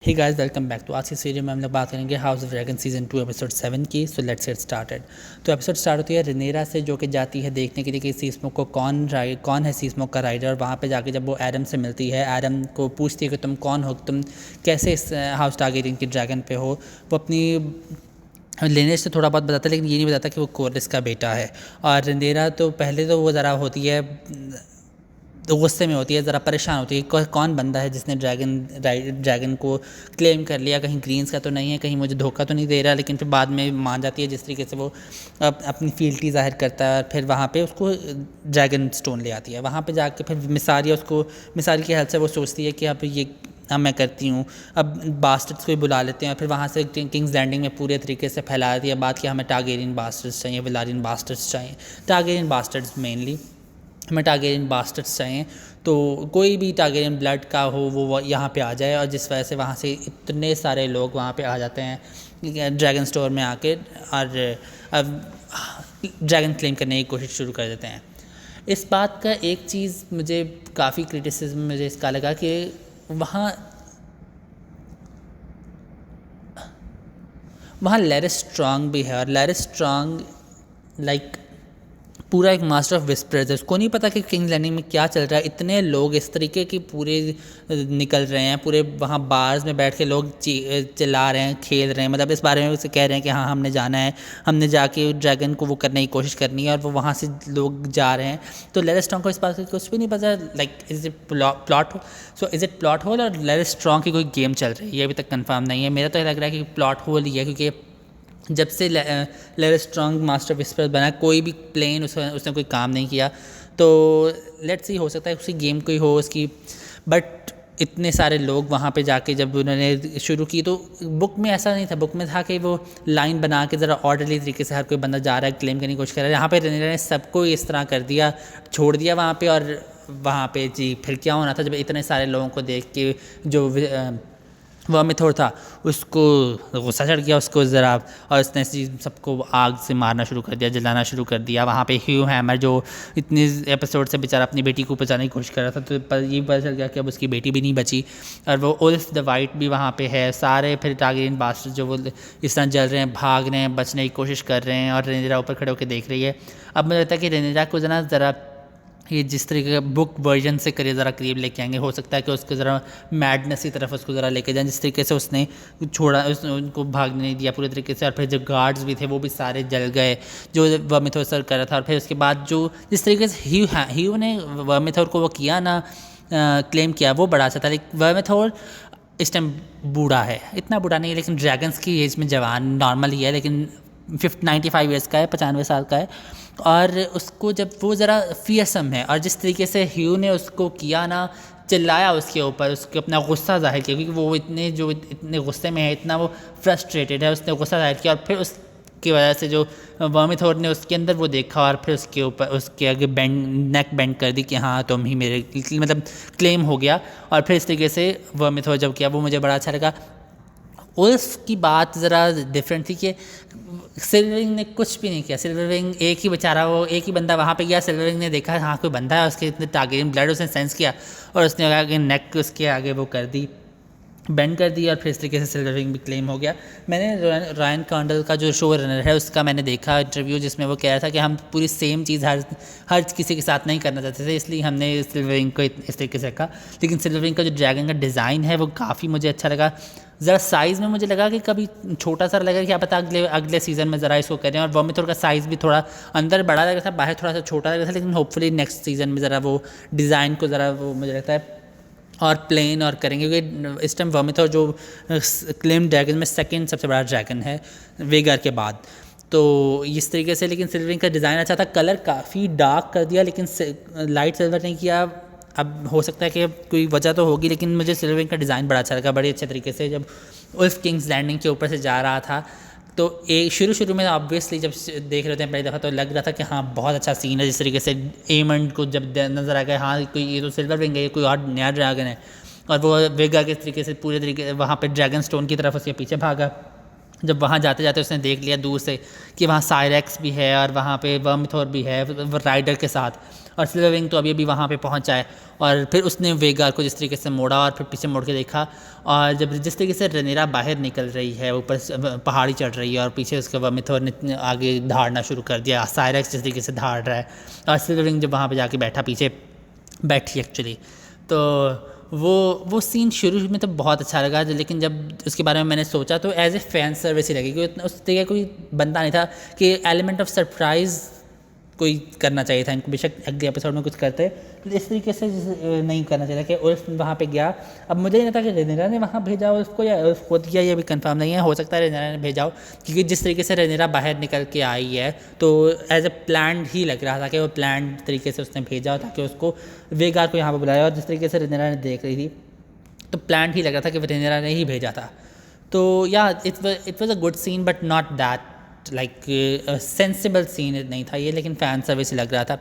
Hey guys, welcome back. तो आज की सीरीज में हम लोग बात करेंगे house of dragon season 2 episode 7 की। So let's get started. तो एपिसोड स्टार्ट होती है रेनेरा से, जो कि जाती है देखने के लिए कि सी स्मोक को कौन है सी स्मोक का राइडर। और वहाँ पे जाके जब वो एडम से मिलती है, एडम को पूछती है कि तुम कौन हो, तुम कैसे इस हाउस टारगेरियन की ड्रैगन पे हो। वो अपनी लेने से थोड़ा बहुत बताता है, लेकिन ये नहीं बताता कि वो कोरिस का बेटा है। और रेनेरा तो पहले तो वो ज़रा होती है, तो गुस्से में होती है, ज़रा परेशान होती है। कौन बंदा है जिसने ड्रैगन को क्लेम कर लिया, कहीं ग्रीन्स का तो नहीं है, कहीं मुझे धोखा तो नहीं दे रहा। लेकिन फिर बाद में मान जाती है जिस तरीके से वो अपनी फील्टी ज़ाहिर करता है। और फिर वहाँ पे उसको ड्रैगन स्टोन ले आती है। वहाँ पे जाके फिर मिसारिया की हेल्प से वो सोचती है कि अब ये मैं करती हूँ। अब बास्टर्ड्स को भी बुला लेते हैं और फिर वहाँ से किंग्स लैंडिंग में पूरे तरीके से फैला देती है बात कि हमें टारगेरियन बास्टर्ड्स चाहिए, वेलारियन बास्टर्ड्स चाहिए, टारगेरियन बास्टर्ड्स मेनली हमें टारगेरियन बास्टर्ड्स चाहिए। तो कोई भी टारगेरियन ब्लड का हो वो यहाँ पे आ जाए। और जिस वजह से वहाँ से इतने सारे लोग वहाँ पे आ जाते हैं ड्रैगन स्टोर में आके, और अब ड्रैगन क्लेम करने की कोशिश शुरू कर देते हैं। इस बात का एक चीज़ मुझे काफ़ी क्रिटिसिज्म मुझे इसका लगा कि वहाँ लैरिस स्ट्रांग भी है। और लैरिस स्ट्रांग लाइक पूरा एक मास्टर ऑफ विस्पर्स है। उसको नहीं पता कि किंग्स लैंडिंग में क्या चल रहा है। इतने लोग इस तरीके की पूरे निकल रहे हैं, पूरे वहाँ बार्स में बैठ के लोग चिल्ला रहे हैं, खेल रहे हैं, मतलब इस बारे में उसे कह रहे हैं कि हाँ हमने जाना है, हमने जाके ड्रैगन को वो करने की कोशिश करनी है। और वो वहाँ से लोग जा रहे हैं। तो लैरिस स्ट्रांग को इस बात का कुछ भी नहीं पता, like is it plot whole और लैरिस स्ट्रांग की कोई गेम चल रही है, ये अभी तक कंफर्म नहीं है। मेरा तो लग रहा है कि प्लॉट होल ही है, क्योंकि जब से लैरिस स्ट्रांग मास्टर विस्पर बना, कोई भी प्लेन उसने कोई काम नहीं किया। तो लेट्स सी, हो सकता है उसी गेम को ही हो उसकी। बट इतने सारे लोग वहाँ पे जाके जब उन्होंने शुरू की, तो बुक में ऐसा नहीं था। बुक में था कि वो लाइन बना के ज़रा ऑर्डरली तरीके से हर कोई बंदा जा रहा है, क्लेम करने की कोशिश कर रहा है। यहाँ पे रेनेरा ने सबको इस तरह कर दिया, छोड़ दिया वहाँ पे। और वहाँ पे जी फिर क्या होना था, जब इतने सारे लोगों को देख के जो वर्मिथोर था उसको गुस्सा चढ़ गया उसको ज़रा, और उसने सबको आग से मारना शुरू कर दिया, जलाना शुरू कर दिया। वहाँ पे ह्यू हैमर जो इतने एपिसोड से बेचारा अपनी बेटी को बचाने की कोशिश कर रहा था, तो पर ये पता चल गया कि अब उसकी बेटी भी नहीं बची। और वो उल्फ द वाइट भी वहाँ पे है। सारे फिर टारगेरियन बास्टर्ड जो वो इस तरह जल रहे हैं, भाग रहे हैं, बचने की कोशिश कर रहे हैं। और रेनेरा ऊपर खड़े होकर देख रही है। अब मुझे लगता है कि रेनेरा को ज़रा ये जिस तरीके का बुक वर्जन से करिए ज़रा करीब लेके आएंगे। हो सकता है कि उसको ज़रा मैडनेस की तरफ उसको ज़रा लेके जाएं, जिस तरीके से उसने छोड़ा, उसने उनको भागने नहीं दिया पूरे तरीके से। और फिर जो गार्ड्स भी थे वो भी सारे जल गए जो वर्मिथोर कर रहा था। और फिर उसके बाद जो जिस तरीके से ह्यू ने वर्मिथोर को वो किया ना, क्लेम किया, वो बड़ा अच्छा था। लेकिन वर्मिथोर इस टाइम बूढ़ा है, इतना बूढ़ा नहीं है, लेकिन ड्रैगन्स की एज में जवान नॉर्मल ही है, लेकिन 95 ईयर्स का है, 95 साल का है। और उसको जब वो ज़रा फियरसम है, और जिस तरीके से ह्यू ने उसको किया ना, चिल्लाया उसके ऊपर, उसके अपना गुस्सा जाहिर किया, क्योंकि वो इतने गुस्से में है, इतना वो फ्रस्ट्रेटेड है, उसने गुस्सा जाहिर किया। और फिर उसकी वजह से जो वर्मिथोर ने उसके अंदर वो देखा, और फिर उसके ऊपर उसके आगे नेक बेंड कर दी कि हाँ तुम ही मेरे, मतलब क्लेम हो गया। और फिर इस तरीके से वर्मिथोर जब किया, वो मुझे बड़ा अच्छा लगा। उल्फ की बात ज़रा डिफरेंट थी कि सिल्वरिंग ने कुछ भी नहीं किया। सिल्वरिंग एक ही बेचारा, वो एक ही बंदा वहाँ पे गया, सिल्वरिंग ने देखा हाँ कोई बंदा है, उसके इतने टारगेरियन ब्लड उसने सेंस किया, और उसने आगे नेक उसके आगे वो कर दी, बेंड कर दी। और फिर इस तरीके से सिल्वरिंग भी क्लेम हो गया। मैंने रायन कॉन्डल का जो शो रनर है उसका मैंने देखा इंटरव्यू, जिसमें वो कह रहा था कि हम पूरी सेम चीज़ हर किसी के साथ नहीं करना चाहते थे, इसलिए हमने सिल्वरिंग को इस तरीके से रखा। लेकिन सिल्वरिंग का जो ड्रैगन का डिज़ाइन है वो काफ़ी मुझे अच्छा लगा। ज़रा साइज़ में मुझे लगा कि कभी छोटा सा लगा, क्या पता अगले सीज़न में ज़रा इसको करें। और वर्मिथोर का साइज़ भी थोड़ा अंदर बड़ा लग रहा था, बाहर थोड़ा सा छोटा लग रहा था, लेकिन होपफुली नेक्स्ट सीज़न में ज़रा वो डिज़ाइन को ज़रा वो मुझे लगता है और प्लेन और करेंगे, क्योंकि इस टाइम वर्मिथोर जो क्लेम ड्रैगन में सेकंड सबसे बड़ा ड्रैगन है वेगर के बाद। तो इस तरीके से, लेकिन सिल्वरिंग का डिज़ाइन अच्छा था, कलर काफ़ी डार्क कर दिया, लेकिन लाइट सिल्वर नहीं किया। अब हो सकता है कि कोई वजह तो होगी, लेकिन मुझे सिल्वरिंग का डिज़ाइन बड़ा अच्छा लगा, बड़े अच्छे तरीके से। जब उल्फ किंग्स लैंडिंग के ऊपर से जा रहा था, तो शुरू में ऑब्वियसली जब देख रहे थे पहली दफ़ा, तो लग रहा था कि हाँ बहुत अच्छा सीन है। जिस तरीके से एमंड को जब नज़र आ गया, हाँ कोई ये तो सिल्वर विंग है, कोई और नया ड्रैगन है, और वो वेगा के तरीके से पूरे तरीके वहाँ पे ड्रैगन स्टोन की तरफ उसके पीछे भागा। जब वहाँ जाते जाते उसने देख लिया दूर से कि वहाँ साइरेक्स भी है, और वहाँ पे वर्मिथोर भी है राइडर के साथ। और सिल्वर विंग तो अभी अभी वहाँ पे पहुँचा है। और फिर उसने वेगार को जिस तरीके से मोड़ा और फिर पीछे मुड़ के देखा, और जब जिस तरीके से रेनेरा बाहर निकल रही है, ऊपर पहाड़ी चढ़ रही है और पीछे उसके वॉमिथोर ने आगे धाड़ना शुरू कर दिया, साइरेक्स जिस तरीके से धाड़ रहा है, और सिल्वर विंग जब वहाँ पर जाके बैठी एक्चुअली, तो वो सीन शुरू में तो बहुत अच्छा लगा, लेकिन जब उसके बारे में मैंने सोचा तो एज ए फैन सर्विस ही लगी, क्योंकि उस तरीके कोई बनता नहीं था कि एलिमेंट ऑफ सरप्राइज़ कोई करना चाहिए था इनको, बेशक अगले एपिसोड में कुछ करते तो इस तरीके से नहीं करना चाहिए कि उर्फ वहाँ पे गया। अब मुझे नहीं था कि रेनेरा ने वहाँ भेजा उसको या उर्फ खुद किया, ये भी कंफर्म नहीं है, हो सकता है रेनेरा ने भेजा हो, क्योंकि जिस तरीके से रेनेरा बाहर निकल के आई है तो एज ए प्लान्ड ही लग रहा था कि वो प्लान्ड तरीके से उसने भेजा ताकि उसको वेगार को यहाँ पर बुलाया, और जिस तरीके से रेनेरा ने देख रही थी तो प्लान्ड ही लग रहा था कि रेनेरा ने ही भेजा था। तो yeah it was a good scene but not that like sensible scene नहीं था ये, लेकिन फ़ैन सर्विस लग रहा था।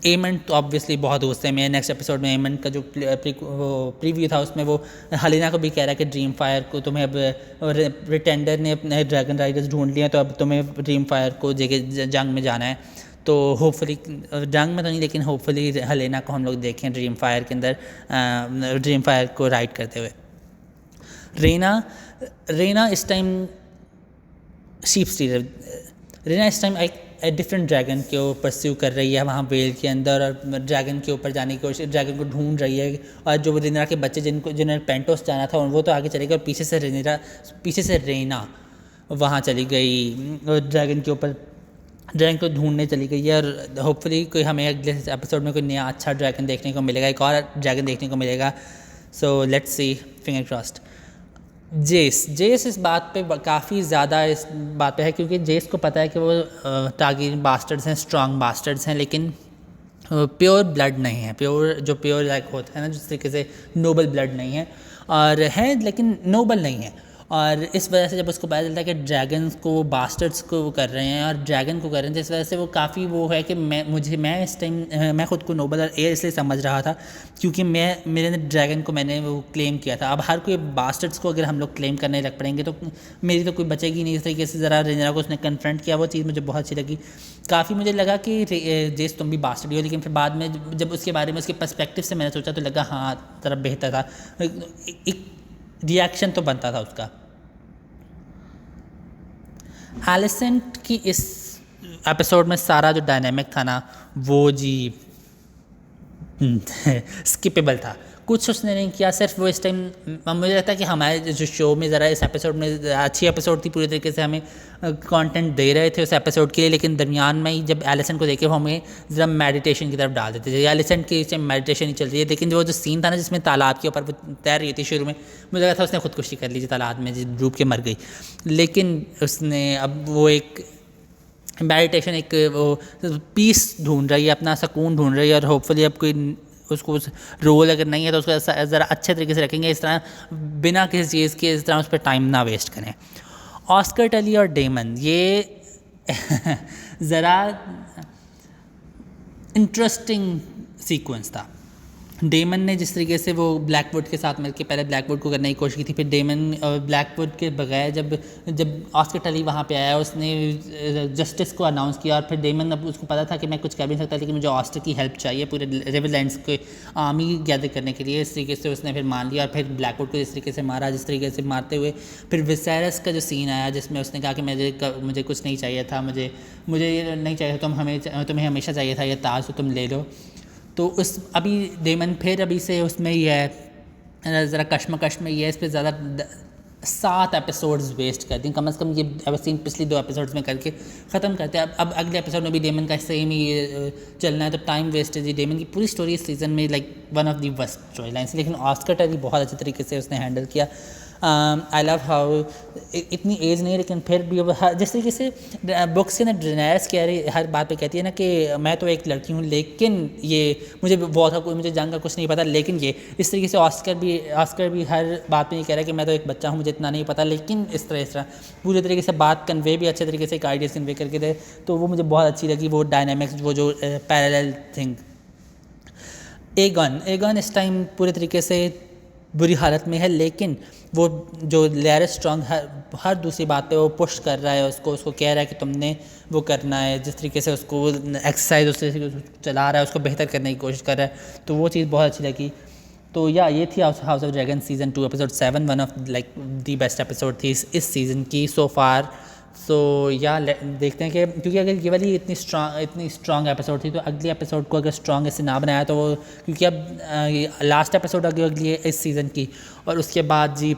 एमेंट तो ऑब्वियसली बहुत गुस्से में, नेक्स्ट एपिसोड में एमेंट का जो प्रीव्यू था उसमें वो हलीना को भी कह रहा है कि ड्रीम फायर को तुम्हें अब रिटेंडर ने अपने ड्रैगन राइडर्स ढूंढ लिए, तो अब तुम्हें ड्रीम फायर को जंग में जाना है। तो होपफुली जंग में तो नहीं, लेकिन होपफुली हलीना को हम लोग देखें ड्रीम फायर के अंदर, ड्रीम फायर को राइड करते हुए। रेना इस टाइम शीप स्टीलर, रेना इस टाइम एक डिफरेंट ड्रैगन को परस्यू कर रही है वहाँ वेल के अंदर, और ड्रैगन के ऊपर जाने की कोशिश, ड्रैगन को ढूंढ रही है। और जो रेना के बच्चे जिन्होंने पेंटोस जाना था वो तो आगे चले गए, और पीछे से रेना वहाँ चली गई ड्रैगन के ऊपर, ड्रैगन को ढूंढने चली गई है। और होपफुली कोई हमें अगले एपिसोड में कोई नया अच्छा ड्रैगन देखने को मिलेगा, एक और ड्रैगन देखने को मिलेगा। So let's see, finger crossed. जेस इस बात पे काफ़ी ज़्यादा इस बात पे है, क्योंकि जेस को पता है कि वो टारगेरियन बास्टर्ड्स हैं, स्ट्रॉन्ग बास्टर्ड्स हैं, लेकिन प्योर ब्लड नहीं है, प्योर लाइक होता है ना जिस तरीके से नोबल ब्लड नहीं है, और है लेकिन नोबल नहीं है। और इस वजह से जब उसको पता चलता है कि ड्रैगन्स को बास्टर्ड्स को वो कर रहे हैं और ड्रैगन को कर रहे हैं, तो इस वजह से वो काफ़ी वो है कि मैं इस टाइम मैं खुद को नोबल और एयर इसलिए समझ रहा था क्योंकि मेरे ड्रैगन को मैंने वो क्लेम किया था। अब हर कोई बास्टर्ड्स को अगर हम लोग क्लेम करने लग पड़ेंगे तो मेरी तो कोई बचेगी नहीं। इस तरीके से ज़रा रेनेरा को उसने कन्फ्रंट किया, वो चीज़ मुझे बहुत अच्छी लगी। काफ़ी मुझे लगा कि जेस तुम भी बास्टर्ड हो, लेकिन फिर बाद में जब उसके बारे में उसके पर्सपेक्टिव से मैंने सोचा तो लगा हाँ ज़रा बेहतर था, एक रिएक्शन तो बनता था उसका। एलिसेंट की इस एपिसोड में सारा जो डायनामिक था ना वो जी स्किपेबल था, कुछ उसने नहीं किया। सिर्फ वो इस टाइम मुझे लगता है कि हमारे जो शो में ज़रा इस एपिसोड में अच्छी एपिसोड थी, पूरी तरीके से हमें कंटेंट दे रहे थे उस एपिसोड के लिए, लेकिन दरमियान में ही जब एलिसेंट को देखे वो हमें ज़रा मेडिटेशन की तरफ डाल देते थे। एलिसेंट की इस टाइम मेडिटेशन ही चल रही है, लेकिन वो जो सीन था ना जिसमें तालाब के ऊपर वो तैर रही थी, शुरू में मुझे लगा था उसने खुदकुशी कर ली थी तालाब में, डूब के मर गई, लेकिन उसने अब वो एक मेडिटेशन, एक वो पीस ढूंढ रही है, अपना सुकून ढूंढ रही है, और होपफुली अब कोई उसको उस रोल अगर नहीं है तो उसको ज़रा अच्छे तरीके से रखेंगे, इस तरह बिना किसी चीज़ के इस तरह उस पर टाइम ना वेस्ट करें। ऑस्कर टली और डेमन, ये ज़रा इंटरेस्टिंग सीक्वेंस था। डेमन ने जिस तरीके से वो ब्लैकवुड के साथ मिलकर पहले ब्लैकवुड को करने की कोशिश की थी, फिर डेमन और ब्लैकवुड के बगैर जब ऑस्कर टली वहाँ पे आया उसने जस्टिस को अनाउंस किया, और फिर डेमन अब उसको पता था कि मैं कुछ कर भी नहीं सकता, लेकिन मुझे ऑस्कर की हेल्प चाहिए पूरे रिवरलैंड्स के आर्मी गैदर करने के लिए। इस तरीके से उसने फिर मान लिया और फिर ब्लैकवुड को जिस तरीके से मारा, जिस तरीके से मारते हुए फिर विसेरस का जो सीन आया जिसमें उसने कहा कि मुझे कुछ नहीं चाहिए था, मुझे ये नहीं चाहिए, तुम्हें हमेशा चाहिए था ये ताज, तो तुम ले लो। तो उस अभी डेमन फिर अभी से उसमें ही है, ज़रा कश्मकश में ही है, इस पर ज़्यादा 7 एपिसोड्स वेस्ट कर दी, कम से कम ये सीन पिछली 2 एपिसोड्स में करके ख़त्म करते हैं। अब अगले एपिसोड में भी डेमन का सेम ही चलना है, तो टाइम वेस्ट है जी। डेमन की पूरी स्टोरी इस सीज़न में like one of the worst story lines, लेकिन ऑस्कर टली बहुत अच्छे तरीके से उसने हैंडल किया। आई लव हाउ इतनी एज नहीं, लेकिन फिर भी जिस तरीके से बुक्स के ना ड्रेनेयर्स कह रही हर बात पे कहती है ना कि मैं तो एक लड़की हूँ, लेकिन ये मुझे जंग का कुछ नहीं पता, लेकिन ये इस तरीके से ऑस्कर भी हर बात में ये कह रहा है कि मैं तो एक बच्चा हूँ, मुझे इतना नहीं पता, लेकिन इस तरह पूरे तरीके से बात कन्वे भी अच्छे तरीके से एक आइडियाज़ कन्वे करके दे, तो वो मुझे बहुत अच्छी लगी, वो डायनामिक्स, वो जो पैरेलल थिंग। एगन इस टाइम पूरे तरीके से बुरी हालत में है, लेकिन वो जो लैरिस स्ट्रॉन्ग हर दूसरी बात पे वो पुश कर रहा है उसको कह रहा है कि तुमने वो करना है, जिस तरीके से उसको एक्सरसाइज उस तरीके से चला रहा है, उसको बेहतर करने की कोशिश कर रहा है, तो वो चीज़ बहुत अच्छी लगी। तो या ये थी house of dragon season 2 episode 7, one of like the best episode थी इस सीज़न की सो फार। सो या देखते हैं कि क्योंकि अगर ये वाली इतनी स्ट्रॉन्ग एपिसोड थी, तो अगली एपिसोड को अगर स्ट्रॉन्ग ऐसे ना बनाया तो वो, क्योंकि अब लास्ट एपिसोड अगली है इस सीज़न की, और उसके बाद जी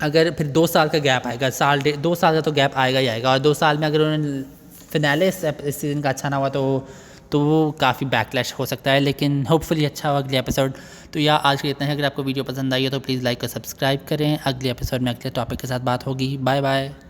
अगर फिर 2 साल का गैप आएगा, 2 साल का तो गैप आएगा ही आएगा, और 2 साल में अगर उन्होंने फिनाले इस सीज़न का अच्छा ना हुआ तो वो काफ़ी बैकलैश हो सकता है, लेकिन होपफुली अच्छा हो अगले एपिसोड। तो या आज के इतना है, अगर आपको वीडियो पसंद आई है तो प्लीज़ लाइक और सब्सक्राइब करें। अगले एपिसोड में अगले टॉपिक के साथ बात होगी। Bye bye.